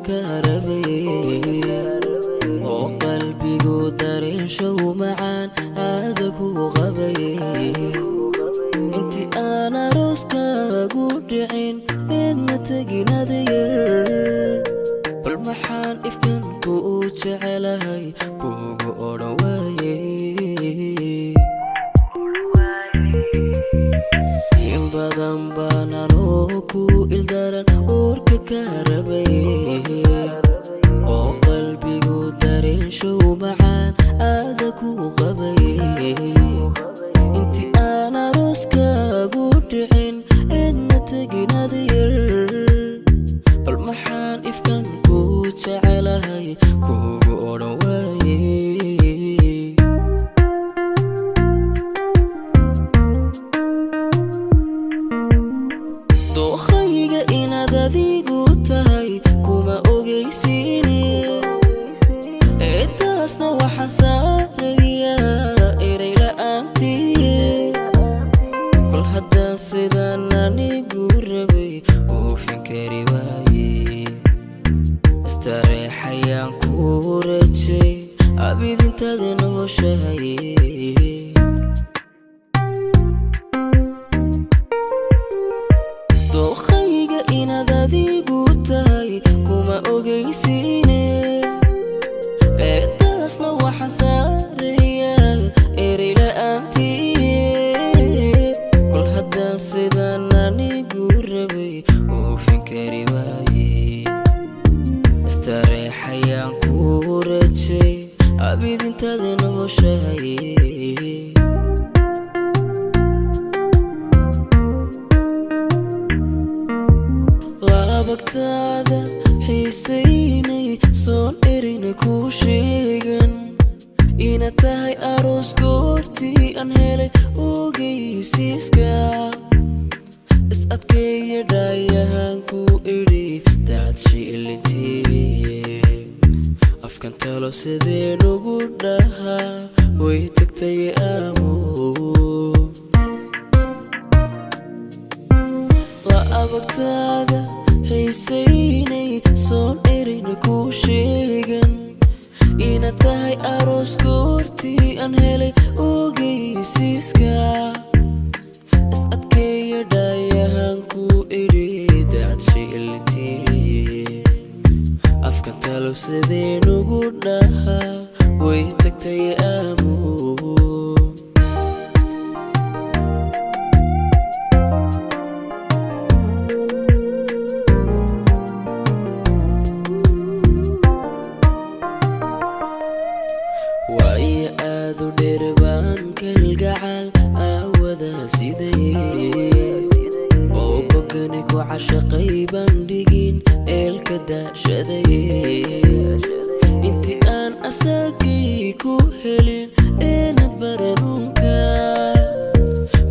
كربي وقلبي قدرين شو معان هذاك وغبي انتي انا روسكا قدعين ان تجينا دير بالمحان افكن كوتش علي كوغو أورواي ينبغن بانانوكو إلدارن أورك كربي وقلبي قدرين شو معان آذاك وغبي انتي انا روسكا قدعين ان تجينا دير بالمحان افكن كوتش علي كوغو أورواي دوخيga inaad adigu tahay kuma ogeysiine eedaasna waxaan saarayaa eray la'aantii kol haddaan sidaan anigu rabay oofin kari waaye istareexayaan ku rajay abid intaad nooshahay دوخيga inaad adigu tahay kuma ogeysiine eedaasna waxaan saarayaa eray la'aantii kol haddaan sidaan anigu rabay oofin kari waaye istareexayaan ku rajay abid intaad nooshahay labagtaada xiisaynay soon erina kuu sheegan ina tahay aroos goortii aan helay ogeysiiska is adkeeya dhaayahan ku idhi daadshay ilintii afkan talo sideen ugu dhahaa way tagtay aamu abagtaada xiisaynay soon erina kuu sheegan ina tahay aroos goortii aan helay ogeysiiska is adkeeya dhaayahan ku idhi daadshay ilintii afkan talo sideen ugu dhahaa way tagtay aamu وأي آذو دربان كالقعال آوذا سيدي وبقنك وعشقي بندقين الكدا شدي انتي آن أساقي كوهلين إنت برنونكا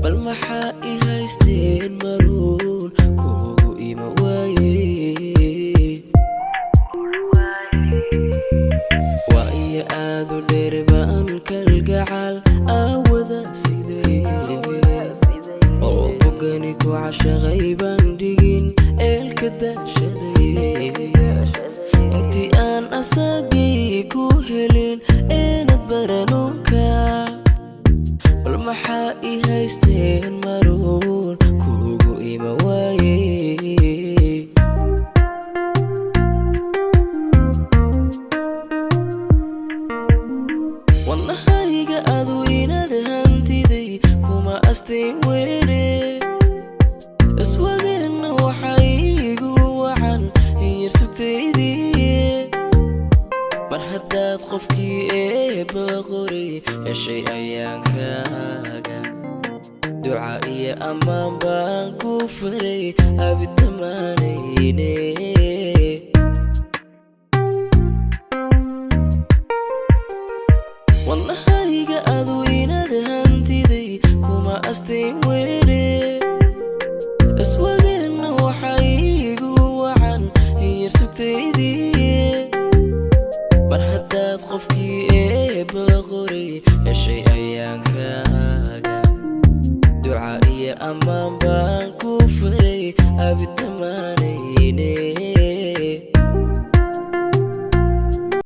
بالمحائي هايستين مرون كوغو إيما واي aadu dherbaan kalgacal aawada sidee oo bogani ku cashaqay bandhigin eelka daashaday intii aan asagii ku helin eenad baranuunka bal maxaa I haysteen maruun kuugu ima waaye والنهايقة أذوينا دهانتيدي كوما أستين ويدي أسواقنا وحايقوا وعن هي سكتيدي مرحدات قفكي بغوري يا شي أيان كاقا دعائي أمان بان كفري أبي الدمانيني والنهايقة أذوينا دهانتيدي كوما أستين ويدي أسواقنا وحايقوا وعن هي سكتيدي مرحدات قفكي بغوري يا شي أيان كاقا دعائي أمان بان كفري أبي الدماني